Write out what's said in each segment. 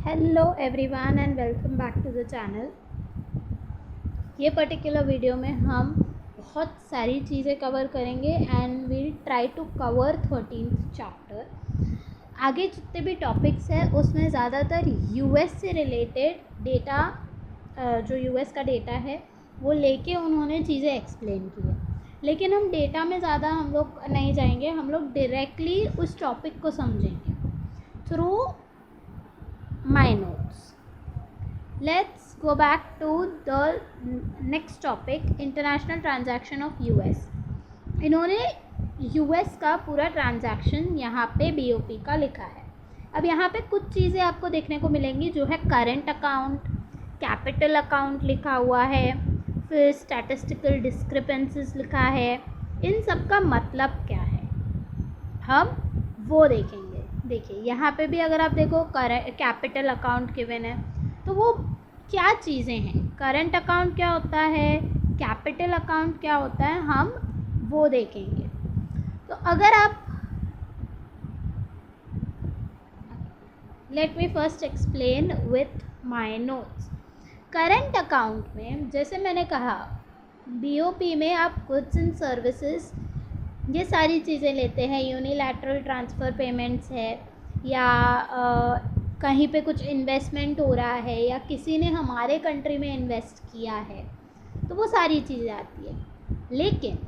Hello everyone and welcome back to the channel. ये particular video में हम बहुत सारी चीज़ें कवर करेंगे and we'll try to cover 13th chapter. आगे जितने भी टॉपिक्स हैं उसमें ज़्यादातर यूएस से रिलेटेड डेटा, जो यूएस का डेटा है वो लेके उन्होंने चीज़ें एक्सप्लेन की है, लेकिन हम डेटा में ज़्यादा हम लोग नहीं जाएंगे। हम लोग डायरेक्टली उस टॉपिक को समझेंगे through my notes. Let's go back to the next topic, international transaction of US. इन्होंने US का पूरा ट्रांजैक्शन यहाँ पे BOP का लिखा है। अब यहाँ पे कुछ चीज़ें आपको देखने को मिलेंगी जो है करंट अकाउंट, कैपिटल अकाउंट लिखा हुआ है, फिर स्टैटिस्टिकल डिस्क्रिपेंसीज लिखा है। इन सब का मतलब क्या है हम वो देखेंगे। देखिए यहाँ पे भी अगर आप देखो कैपिटल अकाउंट गिवन है तो वो क्या चीज़ें हैं, करंट अकाउंट क्या होता है, कैपिटल अकाउंट क्या होता है, हम वो देखेंगे। तो अगर आप let me first explain with my notes. Current account में जैसे मैंने कहा BOP में आप गुड्स एंड सर्विसेज ये सारी चीज़ें लेते हैं, यूनिलैटरल ट्रांसफ़र पेमेंट्स है या कहीं पे कुछ इन्वेस्टमेंट हो रहा है या किसी ने हमारे कंट्री में इन्वेस्ट किया है, तो वो सारी चीज़ें आती है। लेकिन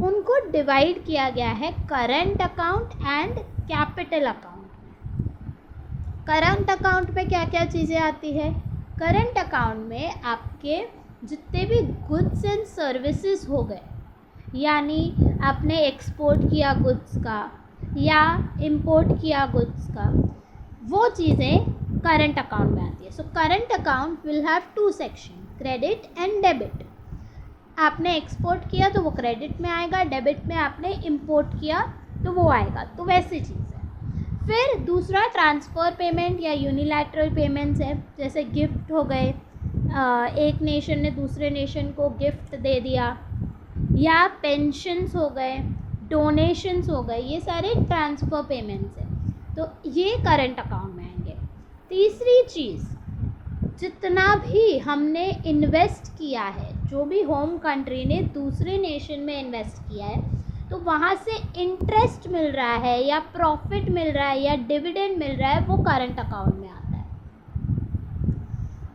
उनको डिवाइड किया गया है current account and capital account. Current account में क्या क्या चीज़ें आती है? करंट अकाउंट में आपके जितने भी गुड्स एंड सर्विसेज हो गए, यानी आपने एक्सपोर्ट किया गुड्स का या इंपोर्ट किया गुड्स का, वो चीज़ें करंट अकाउंट में आती है। So current account will have two section, credit and debit. आपने एक्सपोर्ट किया तो वो क्रेडिट में आएगा, डेबिट में आपने इंपोर्ट किया तो वो आएगा। तो वैसी चीज़ है। फिर दूसरा ट्रांसफ़र पेमेंट या यूनिलैटरल पेमेंट्स है, जैसे गिफ्ट हो गए, एक नेशन ने दूसरे नेशन को गिफ्ट दे दिया, या पेंशन्स हो गए, डोनेशंस हो गए, ये सारे ट्रांसफ़र पेमेंट्स हैं, तो ये करंट अकाउंट में आएंगे। तीसरी चीज़, जितना भी हमने इन्वेस्ट किया है, जो भी होम कंट्री ने दूसरे नेशन में इन्वेस्ट किया है, तो वहाँ से इंटरेस्ट मिल रहा है या प्रॉफिट मिल रहा है या डिविडेंड मिल रहा है, वो करंट अकाउंट में आता है।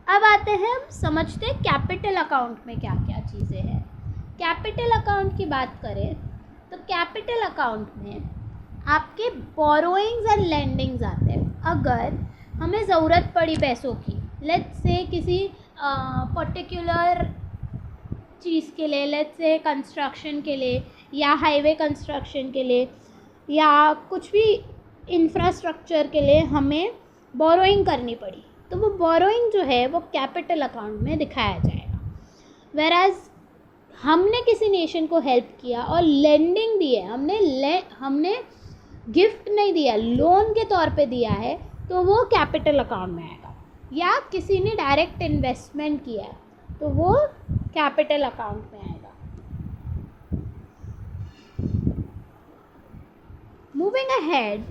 अब आते हैं हम समझते हैं कैपिटल अकाउंट में क्या क्या चीज़ें हैं। कैपिटल अकाउंट की बात करें तो कैपिटल अकाउंट में आपके बोरोइंग्स एंड लेंडिंग्स आते हैं। अगर हमें ज़रूरत पड़ी पैसों की, लेट्स से किसी पर्टिकुलर चीज़ के लिए, लेट्स से कंस्ट्रक्शन के लिए या हाईवे कंस्ट्रक्शन के लिए या कुछ भी इंफ्रास्ट्रक्चर के लिए हमें बोरोइंग करनी पड़ी, तो वो बोरोइंग जो है वो कैपिटल अकाउंट में दिखाया जाएगा। वेराज हमने किसी नेशन को हेल्प किया और लेंडिंग दी है, हमने गिफ्ट नहीं दिया, लोन के तौर पे दिया है, तो वो कैपिटल अकाउंट में आएगा। या किसी ने डायरेक्ट इन्वेस्टमेंट किया है तो वो कैपिटल अकाउंट में आएगा। Moving ahead,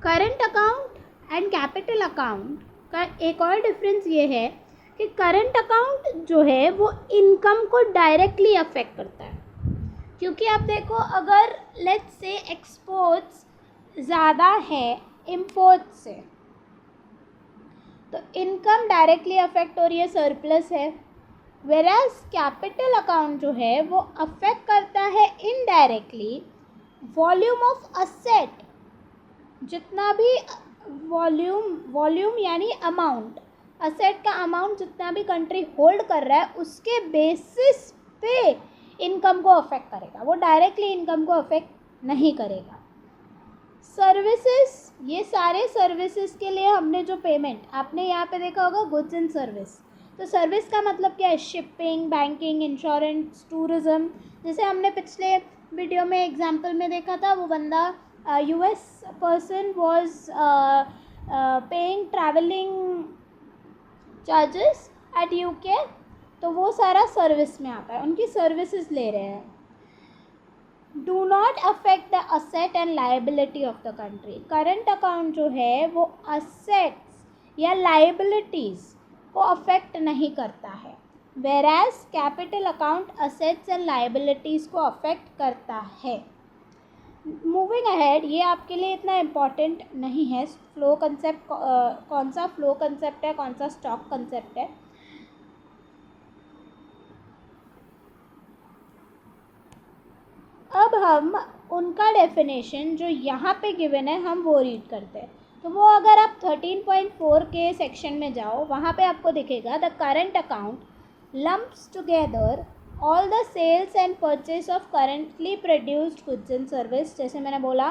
current account and capital account का एक और डिफरेंस ये है कि करंट अकाउंट जो है वो इनकम को डायरेक्टली अफेक्ट करता है, क्योंकि आप देखो अगर लेट्स से एक्सपोर्ट्स ज़्यादा है इम्पोर्ट्स से, तो इनकम डायरेक्टली अफेक्ट हो रही है, सरप्लस है। वेराज कैपिटल अकाउंट जो है वो अफेक्ट करता है इनडायरेक्टली वॉल्यूम ऑफ असेट। जितना भी वॉल्यूम यानी अमाउंट, असेट का अमाउंट जितना भी कंट्री होल्ड कर रहा है उसके बेसिस पे इनकम को अफेक्ट करेगा, वो डायरेक्टली इनकम को अफेक्ट नहीं करेगा। सर्विसेज, ये सारे सर्विसेज के लिए हमने जो पेमेंट, आपने यहाँ पे देखा होगा गुड्स एंड सर्विस, तो सर्विस का मतलब क्या है? Shipping, banking, insurance, tourism. जैसे हमने पिछले वीडियो में एग्जाम्पल में देखा था, वो बंदा US person was paying travelling charges at UK, तो वो सारा सर्विस में आता है, उनकी सर्विसेज ले रहे हैं। Do not affect the asset and liability of the country. Current account जो है वो असेट्स या लाइबिलिटीज़ को अफेक्ट नहीं करता है, whereas capital account assets and liabilities को अफेक्ट करता है। मूविंग अहेड, ये आपके लिए इतना इम्पॉर्टेंट नहीं है फ्लो कंसेप्ट, कौन सा फ्लो कंसेप्ट है, कौन सा स्टॉक कंसेप्ट है। अब हम उनका डेफिनेशन जो यहाँ पे गिवन है हम वो रीड करते हैं। तो वो अगर आप 13.4 के सेक्शन में जाओ, वहाँ पे आपको दिखेगा the current account lumps together all the sales and purchase of currently produced goods and service. जैसे मैंने बोला,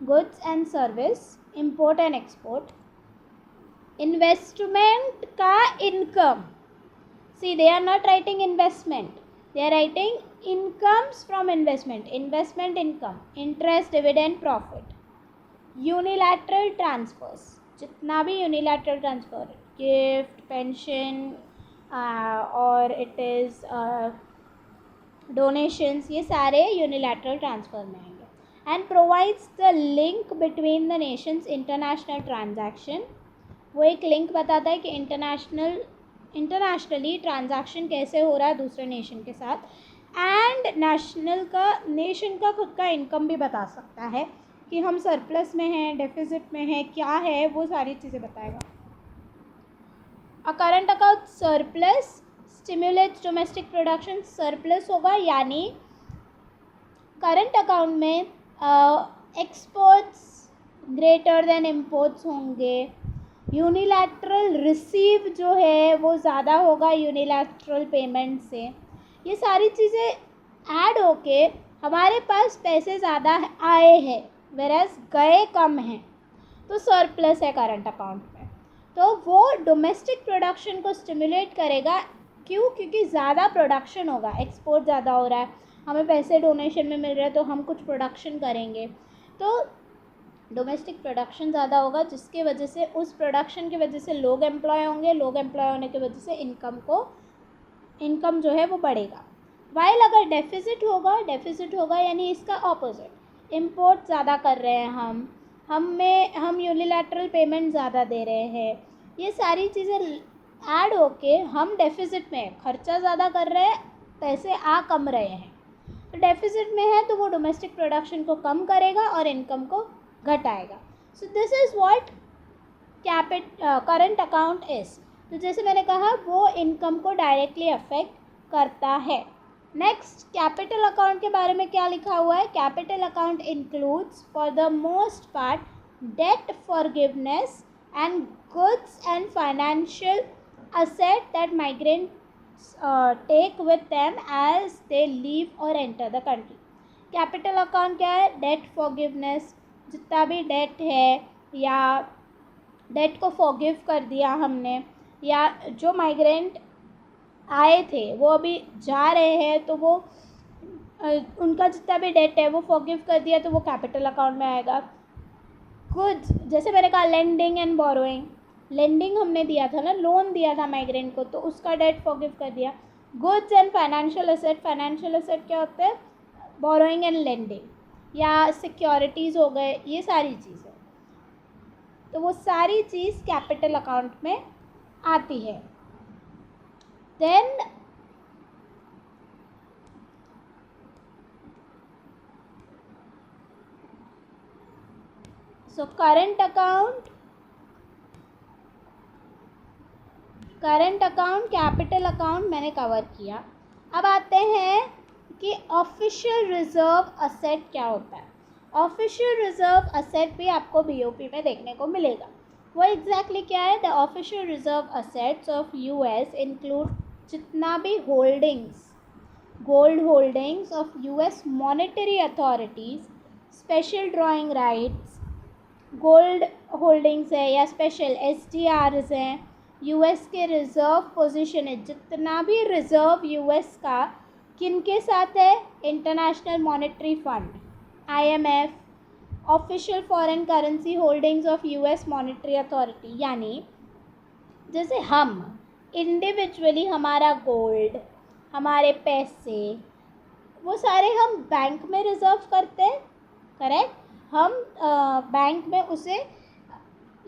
goods and service, import and export, investment का income, see they are not writing investment, they are writing incomes from investment income, interest, dividend, profit, unilateral transfers, जितना भी unilateral transfer, gift, pension और it is donations, ये सारे unilateral transfer में आएंगे, and provides the link between the nations international transaction। वो एक link बताता है कि इंटरनेशनली ट्रांजैक्शन कैसे हो रहा है दूसरे नेशन के साथ, एंड नेशन का खुद का इनकम भी बता सकता है कि हम सरप्लस में हैं, डेफिसिट में हैं, क्या है, वो सारी चीज़ें बताएगा। A current account surplus stimulates domestic production, surplus होगा यानी करंट अकाउंट में एक्सपोर्ट्स ग्रेटर देन इम्पोर्ट्स होंगे, यूनिलैटरल रिसीव जो है वो ज़्यादा होगा यूनिलैटरल पेमेंट से, ये सारी चीज़ें ऐड होके हमारे पास पैसे ज़्यादा आए हैं वेराज गए कम हैं, तो सरप्लस है करंट अकाउंट में। तो वो डोमेस्टिक प्रोडक्शन को स्टिमुलेट करेगा, क्यों? क्योंकि ज़्यादा प्रोडक्शन होगा, एक्सपोर्ट ज़्यादा हो रहा है, हमें पैसे डोनेशन में मिल रहे हैं तो हम कुछ प्रोडक्शन करेंगे, तो डोमेस्टिक प्रोडक्शन ज़्यादा होगा, जिसके वजह से उस प्रोडक्शन की वजह से लोग एम्प्लॉय होंगे, लोग एम्प्लॉय होने की वजह से इनकम जो है वो बढ़ेगा। वाइल अगर डेफिसिट होगा यानी इसका ऑपोजिट, इम्पोर्ट ज़्यादा कर रहे हैं हम यूनिलैटरल पेमेंट ज़्यादा दे रहे हैं, ये सारी चीज़ें ऐड होके हम डेफिसिट में, खर्चा ज़्यादा कर रहे हैं, पैसे आ कम रहे हैं, तो डेफिसिट में है तो वो डोमेस्टिक प्रोडक्शन को कम करेगा और इनकम को घटाएगा। So this is what current account is. तो जैसे मैंने कहा वो इनकम को डायरेक्टली अफेक्ट करता है। नेक्स्ट, कैपिटल अकाउंट के बारे में क्या लिखा हुआ है? Capital account includes for the most part debt forgiveness and goods and financial asset that migrants take with them as they leave or enter the country। Capital account क्या है? Date forgiveness, जितना भी डेट है या date को forgive कर दिया हमने, या जो माइग्रेंट आए थे वो अभी जा रहे हैं तो वो उनका जितना भी डेट है वो फॉरगिव कर दिया तो वो कैपिटल अकाउंट में आएगा। गुड्स, जैसे मैंने कहा लेंडिंग एंड बोरोइंग, लेंडिंग हमने दिया था ना, लोन दिया था माइग्रेंट को, तो उसका डेट फॉरगिव कर दिया। गुड्स एंड फाइनेंशियल एसेट क्या होते हैं? बोरोइंग एंड लेंडिंग या सिक्योरिटीज़ हो गए, ये सारी चीज़ें, तो वो सारी चीज़ कैपिटल अकाउंट में आती है। Then so current account capital account मैंने कवर किया। अब आते हैं कि ऑफिशियल रिजर्व असेट क्या होता है। ऑफिशियल रिजर्व असेट भी आपको बीओपी में देखने को मिलेगा। वो एग्जैक्टली क्या है? The official reserve assets of US include जितना भी holdings, gold holdings of US monetary authorities, special drawing rights, gold holdings है या स्पेशल एसडीआरस हैं, यूएस के रिज़र्व पोजीशन है, जितना भी रिज़र्व यूएस का किन के साथ है? International monetary fund IMF, official foreign currency holdings of US monetary authority, यानी जैसे हम इंडिविजुअली हमारा गोल्ड, हमारे पैसे, वो सारे हम बैंक में रिज़र्व करते हैं, करेक्ट? हम बैंक में उसे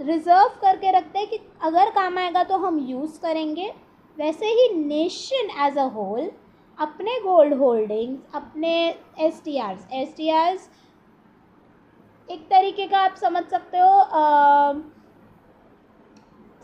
रिज़र्व करके रखते हैं कि अगर काम आएगा तो हम यूज़ करेंगे, वैसे ही नेशन एज अ होल अपने गोल्ड होल्डिंग्स, अपने एस टी आर्स एक तरीके का आप समझ सकते हो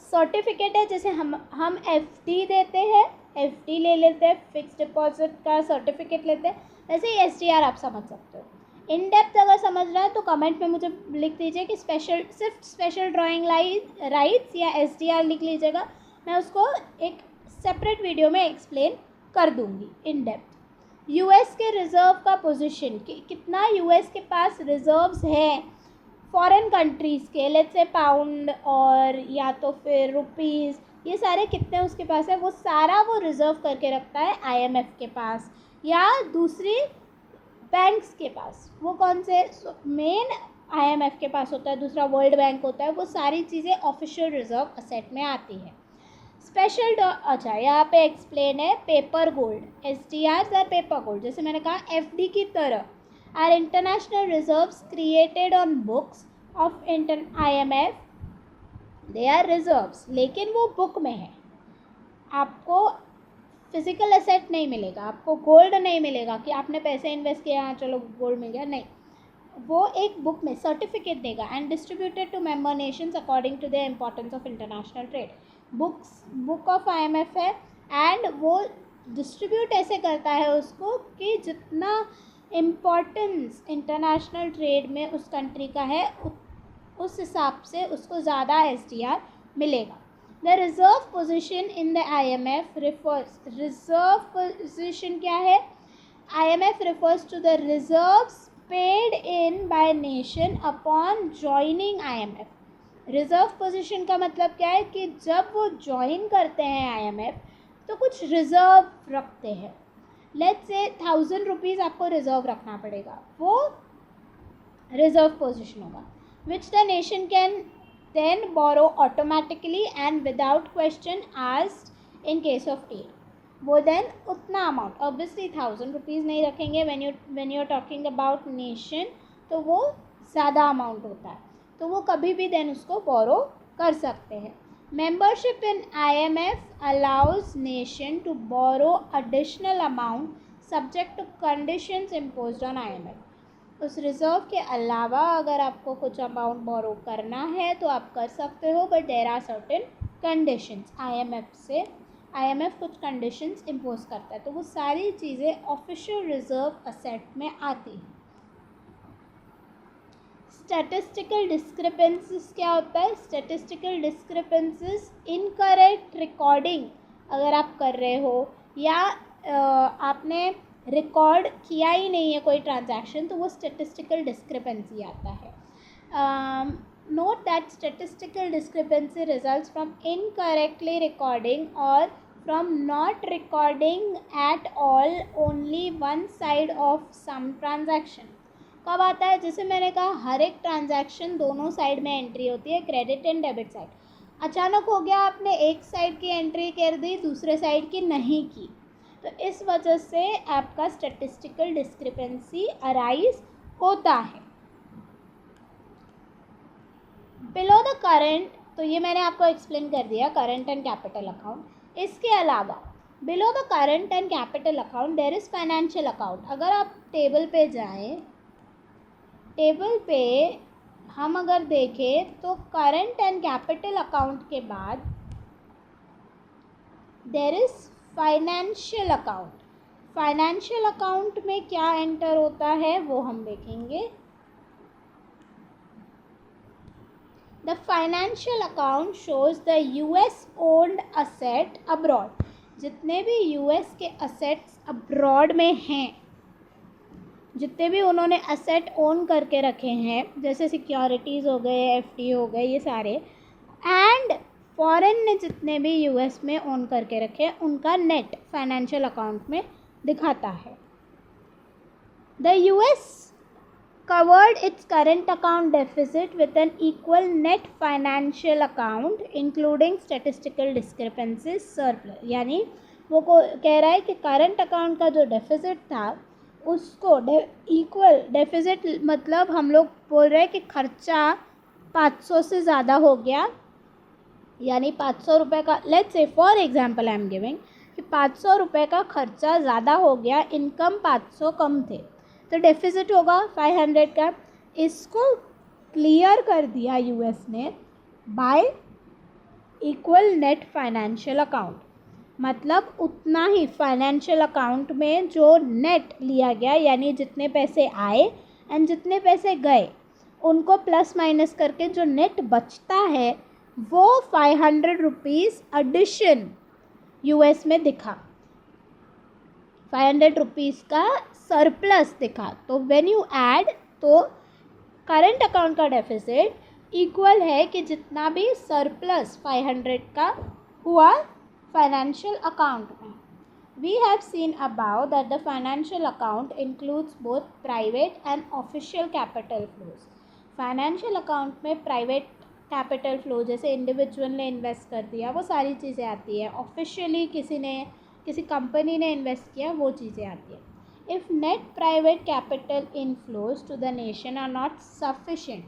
सर्टिफिकेट है। जैसे हम एफडी देते हैं, एफडी ले लेते हैं, फिक्स डिपॉजिट का सर्टिफिकेट लेते हैं, वैसे ही एसटीआर आप समझ सकते हो। इन डेप्थ अगर समझना है तो कमेंट में मुझे लिख दीजिए कि सिर्फ स्पेशल ड्राइंग राइट्स या एसटीआर लिख लीजिएगा, मैं उसको एक सेपरेट वीडियो में एक्सप्लेन कर दूंगी इन डेप्थ। यूएस के रिज़र्व का पोजीशन, कितना यूएस के पास रिज़र्व्स हैं फॉरेन कंट्रीज़ के, लेट्स से पाउंड और या तो फिर रुपीज़, ये सारे कितने उसके पास है, वो सारा वो रिज़र्व करके रखता है आईएमएफ के पास या दूसरी बैंक्स के पास। वो कौन से, मेन आईएमएफ के पास होता है, दूसरा वर्ल्ड बैंक होता है। वो सारी चीज़ें ऑफिशियल रिज़र्व असेट में आती है। स्पेशल अच्छा यहाँ पे एक्सप्लेन है पेपर गोल्ड, एसटीआर्स और पेपर गोल्ड। जैसे मैंने कहा एफडी की तरह are international reserves created on books of IMF, they are reserves, लेकिन वो बुक में है। आपको फिजिकल एसेट नहीं मिलेगा, आपको गोल्ड नहीं मिलेगा कि आपने पैसे इन्वेस्ट किया हाँ चलो गोल्ड मिल गया, नहीं, वो एक बुक में सर्टिफिकेट देगा। And distributed to member nations according to the importance of international trade. Book of IMF है एंड वो डिस्ट्रीब्यूट ऐसे करता है उसको कि जितना इम्पोर्टेंस इंटरनेशनल ट्रेड में उस कंट्री का है उस हिसाब से उसको ज़्यादा SDR मिलेगा। The reserve position in the IMF refers, reserve position क्या है, IMF refers to the reserves paid in by nation upon joining IMF। Reserve position का मतलब क्या है कि जब वो ज्वाइन करते हैं IMF तो कुछ रिज़र्व रखते हैं। लेट्स से 1000 रुपीज़ आपको रिज़र्व रखना पड़ेगा, वो रिज़र्व पोजीशन होगा। Which the nation can then borrow automatically and without question asked in case of need। वो then उतना अमाउंट, ऑब्वियसली 1000 रुपीज़ नहीं रखेंगे when you are talking about nation, तो वो ज़्यादा अमाउंट होता है, तो वो कभी भी then उसको borrow कर सकते हैं। Membership in IMF allows nation to borrow additional amount subject to conditions imposed on IMF। उस रिज़र्व के अलावा अगर आपको कुछ अमाउंट बोरो करना है तो आप कर सकते हो, but there are certain conditions. IMF कुछ कंडीशंस इम्पोज करता है, तो वो सारी चीज़ें ऑफिशियल रिज़र्व असेट में आती हैं। स्टैटिस्टिकल डिस्क्रिपेंसीज क्या होता है, स्टैटिस्टिकल डिस्क्रिपेंसीज इनकरेक्ट रिकॉर्डिंग अगर आप कर रहे हो या आपने रिकॉर्ड किया ही नहीं है कोई ट्रांजैक्शन, तो वो स्टैटिस्टिकल डिस्क्रिपेंसी आता है। Note that statistical discrepancy results from incorrectly recording और from not recording at all only one side of some transaction. कब आता है, जैसे मैंने कहा हर एक ट्रांजैक्शन दोनों साइड में एंट्री होती है, क्रेडिट एंड डेबिट साइड। अचानक हो गया आपने एक साइड की एंट्री कर दी, दूसरे साइड की नहीं की, तो इस वजह से आपका स्टैटिस्टिकल डिस्क्रिपेंसी अराइज होता है। बिलो द करंट, तो ये मैंने आपको एक्सप्लेन कर दिया करंट एंड कैपिटल अकाउंट। इसके अलावा below the current and capital account there is financial account. अगर आप टेबल पे जाएं, टेबल पे हम अगर देखें तो करंट एंड कैपिटल अकाउंट के बाद there is financial account. Financial account में क्या एंटर होता है वो हम देखेंगे। The financial account shows the US owned asset abroad. जितने भी US के असेट्स अब्रॉड में हैं, जितने भी उन्होंने असेट ओन करके रखे हैं, जैसे सिक्योरिटीज़ हो गए, FD हो गए, ये सारे, एंड फॉरेन ने जितने भी US में ओन करके रखे हैं, उनका नेट फाइनेंशियल अकाउंट में दिखाता है। The US covered its current account deficit with an equal net financial account including statistical discrepancies surplus। यानी वो कह रहा है कि करंट अकाउंट का जो डेफिसिट था उसको इक्वल, डेफिसिट मतलब हम लोग बोल रहे हैं कि खर्चा 500 से ज़्यादा हो गया, यानी 500 रुपये का, let's say for example I am giving कि 500 रुपये का खर्चा ज़्यादा हो गया, इनकम 500 कम थे, तो डेफिसिट होगा 500 का। इसको क्लियर कर दिया यूएस ने by equal net financial account, मतलब उतना ही फाइनेंशियल अकाउंट में जो नेट लिया गया, यानी जितने पैसे आए एंड जितने पैसे गए, उनको प्लस माइनस करके जो नेट बचता है वो 500 रुपीज़ एडिशन यूएस में दिखा, 500 रुपीज़ का सरप्लस दिखा। तो व्हेन यू ऐड, तो करंट अकाउंट का डेफिसिट इक्वल है कि जितना भी सरप्लस 500 का हुआ फाइनेंशियल अकाउंट में। We have seen about that the financial account includes both private and official capital flows. Financial account में प्राइवेट कैपिटल फ्लो, जैसे इंडिविजुअल ने इन्वेस्ट कर दिया, वो सारी चीज़ें आती है। ऑफिशियली किसी कंपनी ने इन्वेस्ट किया, वो चीज़ें आती है। If net private capital inflows to the nation are not sufficient,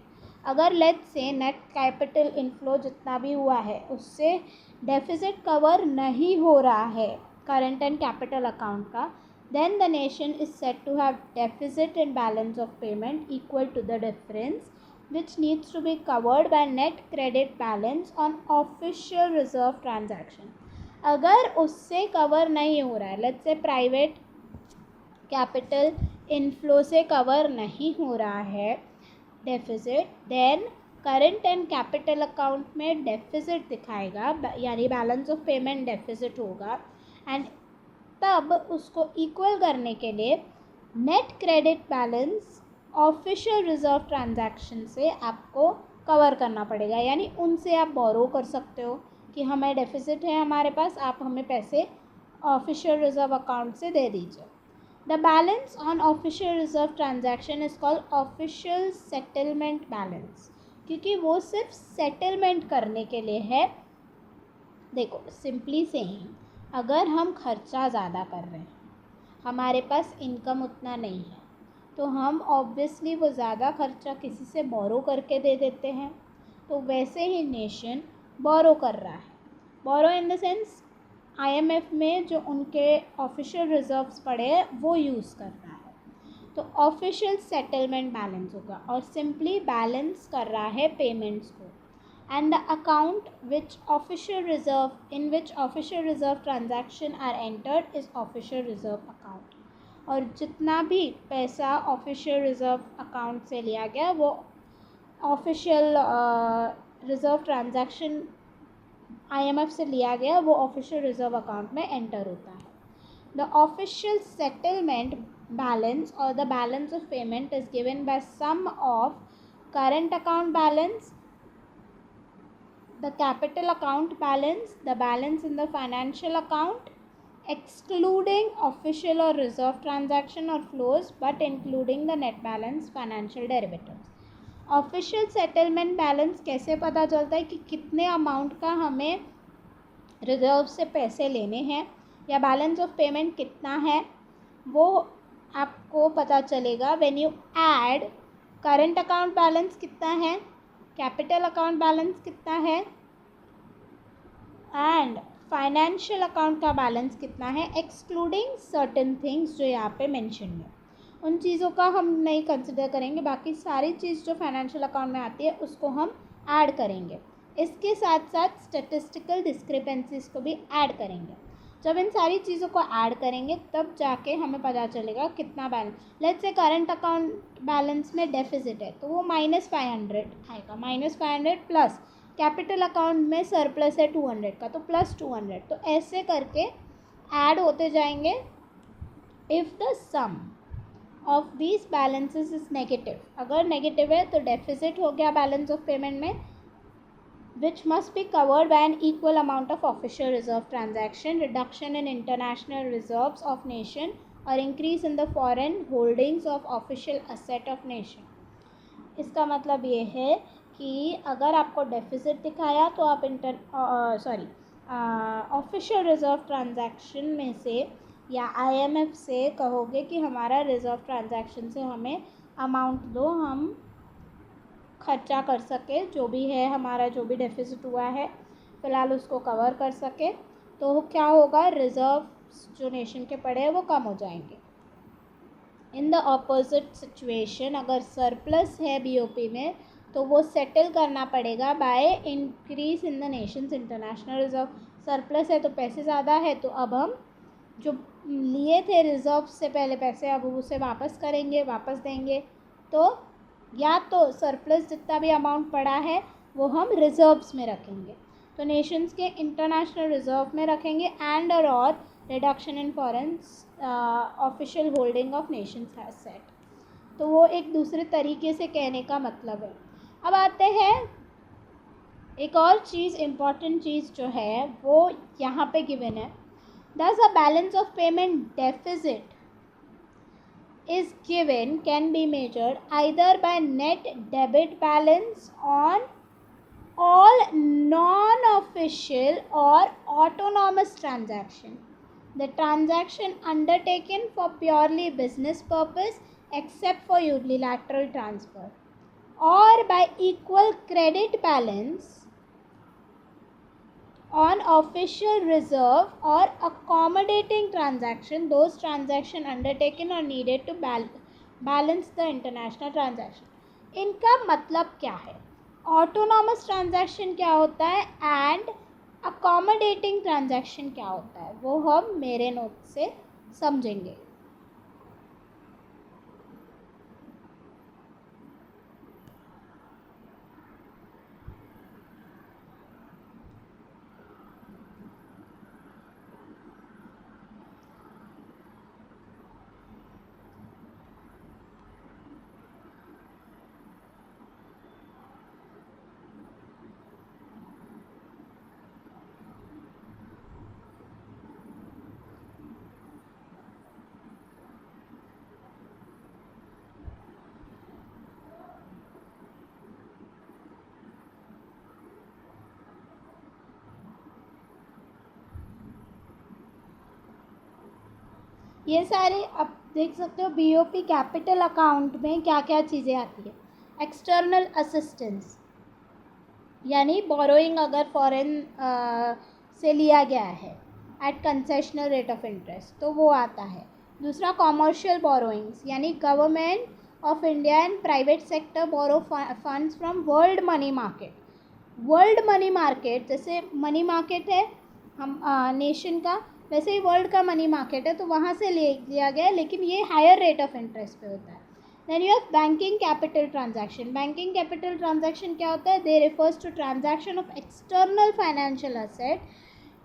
अगर let's say net capital inflow जितना भी हुआ है उससे डेफिसिट कवर नहीं हो रहा है करंट एंड कैपिटल अकाउंट का, then the nation is set to have deficit in balance of payment equal to the difference which needs to be covered by net credit balance on official reserve transaction। अगर उससे cover नहीं हो रहा है, let's say private capital inflow से cover नहीं हो रहा है deficit, then current and capital account में डेफिसिट दिखाएगा, यानी बैलेंस ऑफ पेमेंट डेफिसिट होगा। एंड तब उसको इक्वल करने के लिए net credit balance official reserve transaction से आपको कवर करना पड़ेगा, यानी उनसे आप बोरो कर सकते हो कि हमें डेफिसिट है हमारे पास, आप हमें पैसे ऑफिशियल रिजर्व अकाउंट से दे दीजिए। The balance on official reserve transaction is called official settlement balance, क्योंकि वो सिर्फ सेटलमेंट करने के लिए है। देखो सिंपली से ही, अगर हम खर्चा ज़्यादा कर रहे हैं, हमारे पास इनकम उतना नहीं है, तो हम ऑब्वियसली वो ज़्यादा खर्चा किसी से बोरो करके दे देते हैं। तो वैसे ही नेशन बोरो कर रहा है, बोरो इन द सेंस आईएमएफ में जो उनके ऑफिशियल रिजर्व्स पड़े हैं वो यूज़ कर रहा है, तो ऑफिशियल सेटलमेंट बैलेंस होगा और सिंपली बैलेंस कर रहा है पेमेंट्स को। And the account which official reserve in which official reserve transaction are entered is official reserve account, और जितना भी पैसा ऑफिशियल रिज़र्व अकाउंट से लिया गया वो ऑफिशियल रिज़र्व ट्रांजैक्शन आईएमएफ से लिया गया वो ऑफिशियल रिज़र्व अकाउंट में एंटर होता है। द ऑफिशियल सेटलमेंट बैलेंस और the balance of payment is given by sum of current account balance, the capital account balance, the balance in the financial account excluding official or reserve transaction or flows but including the net balance financial derivatives। Official settlement balance कैसे पता चलता है कि कितने amount का हमें reserve से पैसे लेने हैं या बैलेंस ऑफ पेमेंट कितना है, वो आपको पता चलेगा when you add current account balance कितना है, कैपिटल अकाउंट बैलेंस कितना है एंड फाइनेंशियल अकाउंट का बैलेंस कितना है, एक्सक्लूडिंग सर्टेन थिंग्स जो यहाँ पे मेंशन है। उन चीज़ों का हम नहीं कंसिडर करेंगे, बाकी सारी चीज़ जो फाइनेंशियल अकाउंट में आती है उसको हम ऐड करेंगे। इसके साथ साथ स्टैटिस्टिकल डिस्क्रिपेंसीज को भी ऐड करेंगे। जब इन सारी चीज़ों को ऐड करेंगे तब जाके हमें पता चलेगा कितना balance. Let's say current account balance में डेफिसिट है तो वो -500 आएगा, -500 प्लस कैपिटल अकाउंट में सरप्लस है 200 का तो +200, तो ऐसे करके ऐड होते जाएंगे। If the sum of these balances is negative, अगर नेगेटिव है तो डेफिसिट हो गया बैलेंस ऑफ पेमेंट में, which must be covered by an equal amount of official reserve transaction, reduction in international reserves of nation or increase in the foreign holdings of official asset of nation। इसका मतलब ये है कि अगर आपको deficit दिखाया तो आप ऑफिशियल रिजर्व ट्रांजैक्शन में से या आईएमएफ से कहोगे कि हमारा रिजर्व ट्रांजैक्शन से हमें अमाउंट दो, हम खर्चा कर सके, जो भी है हमारा, जो भी डेफिसिट हुआ है फ़िलहाल उसको कवर कर सके। तो क्या होगा, रिजर्व जो नेशन के पड़े हैं वो कम हो जाएंगे। इन द ऑपोजिट सिचुएशन, अगर सरप्लस है बीओपी में तो वो सेटल करना पड़ेगा by increase in the Nations international reserve. Surplus है तो पैसे ज़्यादा है, तो अब हम जो लिए थे रिजर्व से पहले पैसे, अब उसे वापस करेंगे, वापस देंगे। तो या तो सरप्लस जितना भी अमाउंट पड़ा है वो हम रिजर्व्स में रखेंगे, तो नेशंस के इंटरनेशनल रिजर्व में रखेंगे, एंड और reduction in foreign official holding of Nations asset. तो वो एक दूसरे तरीके से कहने का मतलब है। अब आते हैं एक और चीज़, इम्पॉर्टेंट चीज़ जो है वो यहाँ पे गिवन है। Thus a balance of payment deficit is given can be measured either by net debit balance on all non-official or autonomous transaction, the transaction undertaken for purely business purpose except for unilateral transfer, or by equal credit balance on official reserve or accommodating transaction, those transaction undertaken or needed to balance the international transaction। इनका मतलब क्या है, autonomous transaction क्या होता है and accommodating transaction क्या होता है, वो हम मेरे नोट से समझेंगे। ये सारे आप देख सकते हो बीओपी कैपिटल अकाउंट में क्या क्या चीज़ें आती है। एक्सटर्नल असिस्टेंस यानी बोरोइंग अगर फॉरेन से लिया गया है at concessional rate of interest तो वो आता है। दूसरा कॉमर्शियल बोरोइंग्स यानी government of India and private sector borrow funds from world money market. World money market जैसे मनी मार्केट है हम नेशन का, वैसे ही वर्ल्ड का मनी मार्केट है, तो वहाँ से लिया गया है, लेकिन ये हायर रेट ऑफ इंटरेस्ट पे होता है। Then you have banking capital transaction. Banking capital transaction क्या होता है, they refers to transaction of external financial asset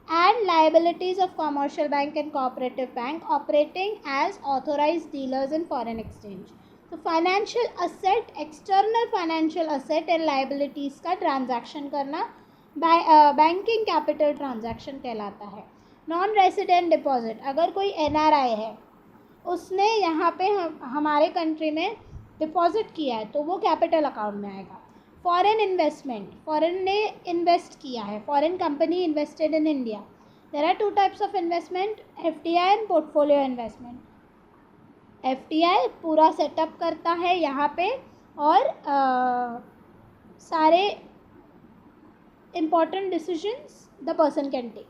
and liabilities of commercial bank and cooperative bank operating as authorized dealers in foreign exchange। तो financial asset, external financial asset and liabilities का transaction करना banking capital transaction कहलाता है। Non resident deposit, अगर कोई NRI है उसने यहाँ पे हमारे कंट्री में डिपॉजिट किया है तो वो कैपिटल अकाउंट में आएगा। फॉरेन इन्वेस्टमेंट, फॉरेन ने इन्वेस्ट किया है, foreign company invested in India. There are two types of investment, FDI and portfolio investment. FDI पूरा सेटअप करता है यहाँ पे और सारे important decisions the person can take.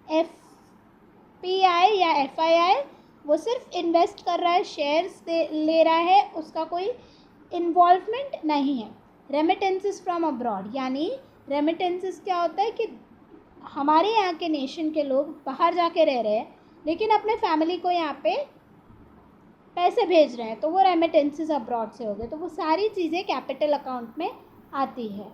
FPI या एफआईआई वो सिर्फ इन्वेस्ट कर रहा है, शेयर्स ले रहा है, उसका कोई इन्वॉल्वमेंट नहीं है। रेमिटेंसेस फ्रॉम अब्रॉड, यानी रेमिटेंसेस क्या होता है कि हमारे यहाँ के नेशन के लोग बाहर जाके रह रहे हैं लेकिन अपने फैमिली को यहाँ पे पैसे भेज रहे हैं, तो वो रेमिटेंसेस अब्रॉड से हो गए। तो वो सारी चीज़ें कैपिटल अकाउंट में आती है।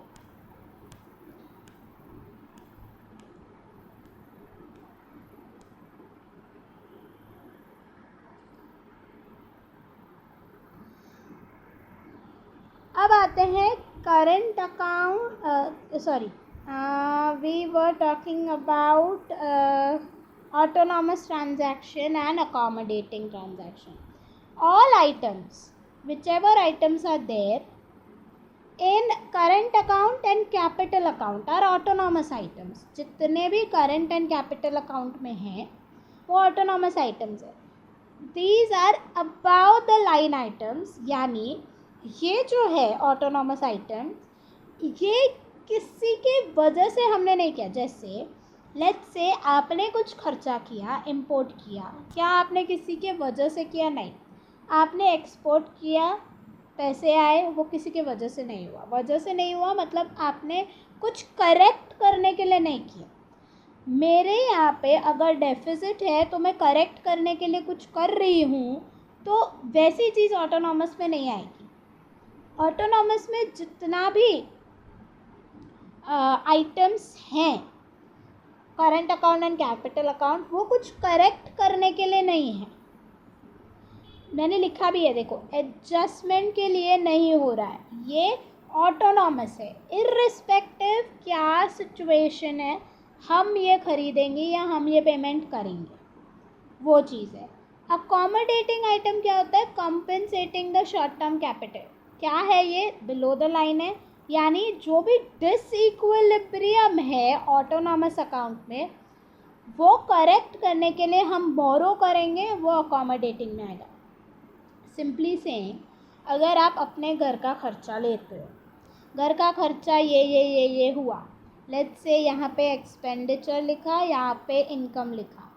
अब आते हैं current account, we were talking about autonomous transaction and accommodating transaction. All items, whichever items are there in current account and capital account are autonomous items. जितने भी current and capital account में हैं वो autonomous items है। These are above the line items, यानी ये जो है ऑटोनॉमस आइटम, ये किसी के वजह से हमने नहीं किया। जैसे लेट्स से आपने कुछ खर्चा किया, इंपोर्ट किया, क्या आपने किसी के वजह से किया? नहीं। आपने एक्सपोर्ट किया, पैसे आए, वो किसी के वजह से नहीं हुआ। वजह से नहीं हुआ मतलब आपने कुछ करेक्ट करने के लिए नहीं किया। मेरे यहाँ पे अगर डेफिसिट है तो मैं करेक्ट करने के लिए कुछ कर रही हूँ, तो वैसी चीज़ ऑटोनॉमस में नहीं आएगी। ऑटोनॉमस में जितना भी आइटम्स हैं, current account and capital account, वो कुछ करेक्ट करने के लिए नहीं है। मैंने लिखा भी है, देखो, एडजस्टमेंट के लिए नहीं हो रहा है, ये ऑटोनॉमस है। इर्रिस्पेक्टिव क्या सिचुएशन है, हम ये खरीदेंगे या हम ये पेमेंट करेंगे, वो चीज़ है। अकोमोडेटिंग आइटम क्या होता है? Compensating the short term capital. क्या है ये? बिलो द लाइन है, यानी जो भी डिसइक्विलिब्रियम है ऑटोनॉमस अकाउंट में, वो करेक्ट करने के लिए हम बोरो करेंगे, वो अकोमोडेटिंग में आएगा। सिंपली सेइंग, अगर आप अपने घर का खर्चा लेते हो, घर का खर्चा ये हुआ, लेट्स से यहाँ पे एक्सपेंडिचर लिखा, यहाँ पे इनकम लिखा,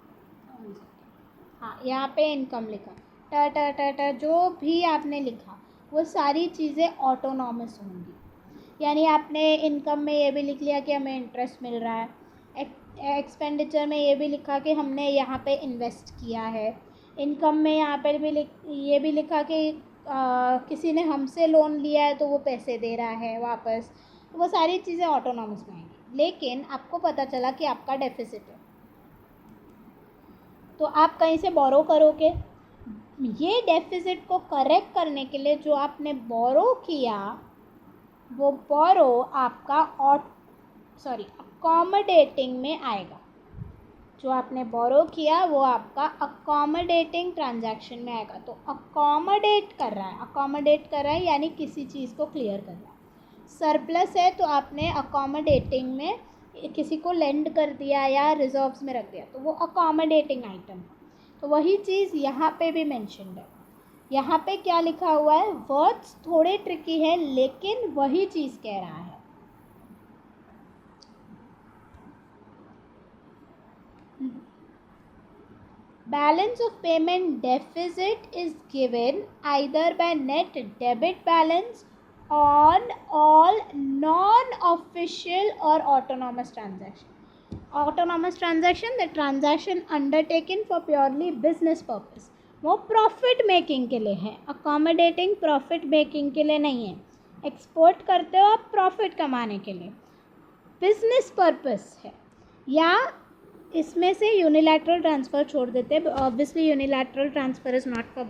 हाँ यहाँ पे इनकम लिखा, ट जो भी आपने लिखा वो सारी चीज़ें ऑटोनॉमस होंगी। यानी आपने इनकम में ये भी लिख लिया कि हमें इंटरेस्ट मिल रहा है, एक्सपेंडिचर में ये भी लिखा कि हमने यहाँ पे इन्वेस्ट किया है, इनकम में यहाँ पर भी ये भी लिखा कि किसी ने हमसे लोन लिया है तो वो पैसे दे रहा है वापस, तो वो सारी चीज़ें ऑटोनॉमस में आएंगी। लेकिन आपको पता चला कि आपका डेफिसिट है, तो आप कहीं से बोरो करोगे। ये डेफिसिट को करेक्ट करने के लिए जो आपने बोरो किया, वो बोरो आपका अकोमोडेटिंग में आएगा। जो आपने बोरो किया वो आपका अकोमोडेटिंग ट्रांजैक्शन में आएगा। तो अकोमोडेट कर रहा है यानी किसी चीज़ को क्लियर कर रहा है। सरप्लस है तो आपने अकोमोडेटिंग में किसी को लेंड कर दिया या रिजर्व्स में रख दिया, तो वो अकोमोडेटिंग आइटम है। तो वही चीज़ यहाँ पे भी मेंशन्ड है। यहाँ पे क्या लिखा हुआ है? वर्ड्स थोड़े ट्रिकी है लेकिन वही चीज़ कह रहा है। Balance of payment deficit is given either by net debit balance on all non-official or autonomous transaction. Autonomous transaction, the transaction undertaken for purely business purpose. वो प्रॉफिट मेकिंग के लिए है, अकोमोडेटिंग प्रॉफिट मेकिंग के लिए नहीं है। Export करते हो आप प्रॉफिट कमाने के लिए, बिजनेस पर्पस है। या इसमें से यूनिलैटरल ट्रांसफ़र छोड़ देते हैं। Obviously unilateral transfer is not for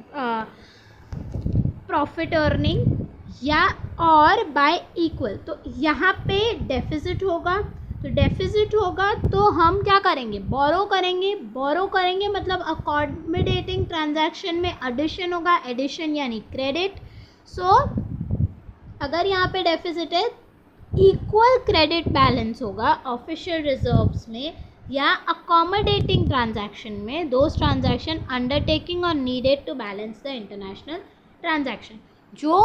profit earning या और बाय इक्वल। तो यहाँ पे डेफिसिट होगा, तो डेफिसिट होगा तो हम क्या करेंगे? बोरो करेंगे मतलब अकोमोडेटिंग ट्रांजैक्शन में एडिशन होगा, एडिशन यानी क्रेडिट। सो अगर यहाँ पे डेफिसिट है, इक्वल क्रेडिट बैलेंस होगा ऑफिशियल रिजर्व्स में या अकोमोडेटिंग ट्रांजैक्शन में, those transaction undertaking are needed to balance the international transaction. जो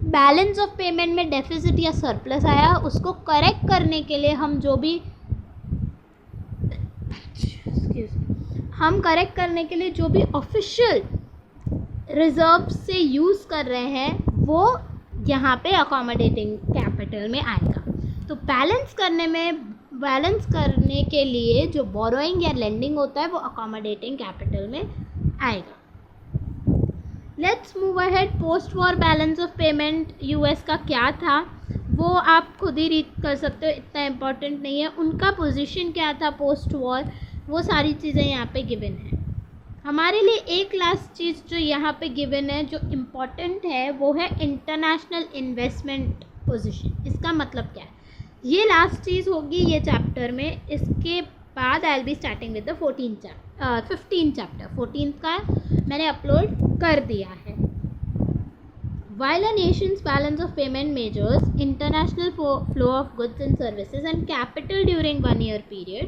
बैलेंस ऑफ पेमेंट में डेफिसिट या सरप्लस आया, उसको करेक्ट करने के लिए हम जो भी ऑफिशियल रिजर्व से यूज़ कर रहे हैं, वो यहाँ पे अकोमोडेटिंग कैपिटल में आएगा। तो बैलेंस करने के लिए जो बोरोइंग या लेंडिंग होता है वो अकोमोडेटिंग कैपिटल में आएगा। Let's move ahead. Post war balance of payment US का क्या था वो आप खुद ही रीड कर सकते हो, इतना इम्पोर्टेंट नहीं है। उनका पोजीशन क्या था पोस्ट वॉर, वो सारी चीज़ें यहाँ पे गिवन है। हमारे लिए एक लास्ट चीज़ जो यहाँ पे गिवन है जो इम्पोर्टेंट है वो है इंटरनेशनल इन्वेस्टमेंट पोजीशन। इसका मतलब क्या है, ये लास्ट चीज़ होगी ये चैप्टर में। इसके बाद I will be starting with the 15 chapter. 14 का मैंने अपलोड कर दिया है। While a nation's balance of payment measures international flow of goods and services and capital during 1 year period,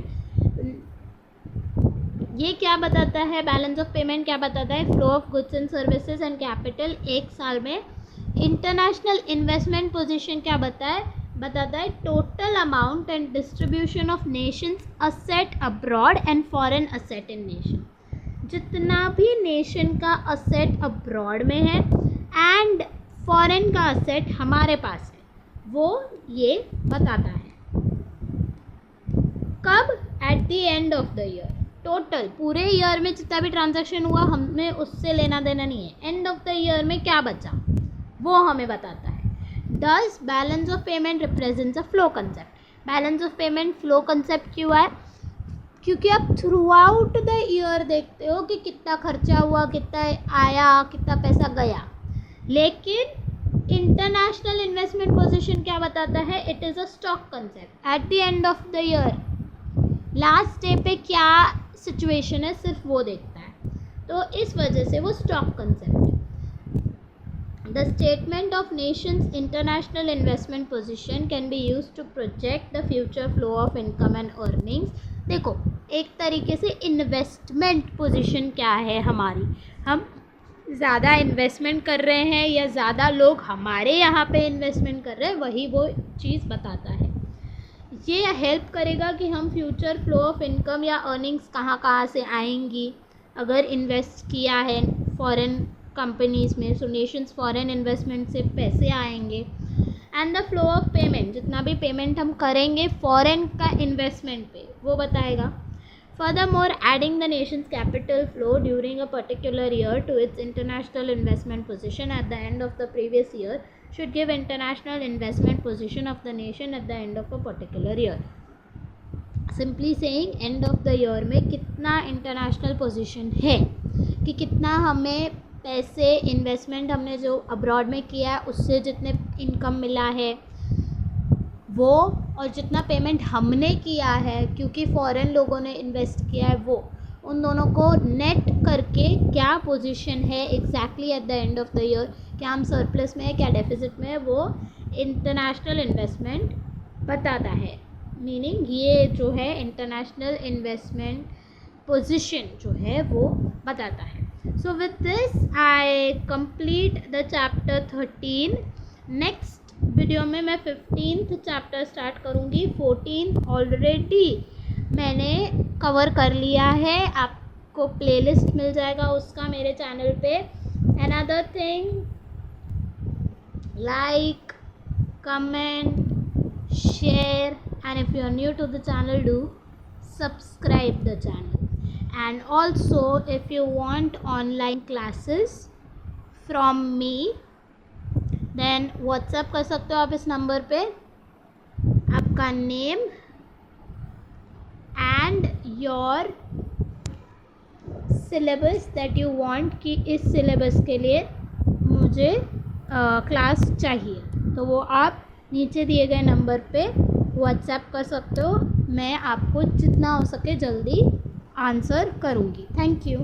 ये क्या बताता है? बैलेंस ऑफ पेमेंट क्या बताता है? Flow of goods and services and capital एक साल में इंटरनेशनल इन्वेस्टमेंट पोजीशन क्या बताता है total amount and distribution of Nations asset abroad and foreign asset in nation, जितना भी नेशन का असेट अब्रॉड में है एंड फॉरेन का असेट हमारे पास है, वो ये बताता है। कब? At the end of the year. Total पूरे ईयर में जितना भी ट्रांजैक्शन हुआ हमें उससे लेना देना नहीं है, एंड ऑफ द ईयर में क्या बचा वो हमें बताता है। दस balance of payment represents a flow concept. Balance of payment flow concept क्यों है? क्योंकि आप थ्रू आउट द ईयर देखते हो कि कितना खर्चा हुआ, कितना आया, कितना पैसा गया। लेकिन इंटरनेशनल इन्वेस्टमेंट पोजीशन क्या बताता है? It is a stock concept. At the end of the year last day पे क्या सिचुएशन है सिर्फ वो देखता है, तो इस वजह से वो stock concept. The statement of nations international investment position can be used to project the future flow of income and earnings. देखो, एक तरीके से इन्वेस्टमेंट पोजीशन क्या है हमारी, हम ज़्यादा इन्वेस्टमेंट कर रहे हैं या ज़्यादा लोग हमारे यहाँ पे इन्वेस्टमेंट कर रहे हैं, वही वो चीज़ बताता है। ये हेल्प करेगा कि हम फ्यूचर फ्लो ऑफ इनकम या अर्निंग्स कहाँ से आएंगी अगर इन्वेस्ट किया है फॉरेन कंपनीज़ में, सो नेशंस फॉरेन इन्वेस्टमेंट से पैसे आएंगे। And the flow of payment, जितना भी पेमेंट हम करेंगे फॉरेन का इन्वेस्टमेंट पे, वो बताएगा। Furthermore, adding the nation's capital flow during a particular year to its international investment position at the end of the previous year should give international investment position of the nation at the end of a particular year. Simply saying, end of the year में कितना international position है, कि कितना हमें पैसे investment हमने जो abroad में किया है उससे जितने इनकम मिला है वो, और जितना पेमेंट हमने किया है क्योंकि फॉरेन लोगों ने इन्वेस्ट किया है वो, उन दोनों को नेट करके क्या पोजीशन है exactly at the end of the year, क्या हम सरप्लस में है, क्या डेफिसिट में है, वो इंटरनेशनल इन्वेस्टमेंट बताता है। मीनिंग ये जो है इंटरनेशनल इन्वेस्टमेंट पोजीशन जो है वो बताता है। So with this I complete the chapter 13। Next video में मैं 15th चैप्टर स्टार्ट करूँगी। 14th ऑलरेडी मैंने कवर कर लिया है, आपको प्लेलिस्ट मिल जाएगा उसका मेरे चैनल पे। Another thing, like, comment, share, and if you are new to the channel do subscribe the channel. And also if you want online classes from me then WhatsApp कर सकते हो आप इस नंबर पे, आपका name and your syllabus that you want कि इस syllabus के लिए मुझे क्लास चाहिए, तो वो आप नीचे दिए गए नंबर पे व्हाट्सएप कर सकते हो। मैं आपको जितना हो सके जल्दी आंसर करूँगी। Thank you.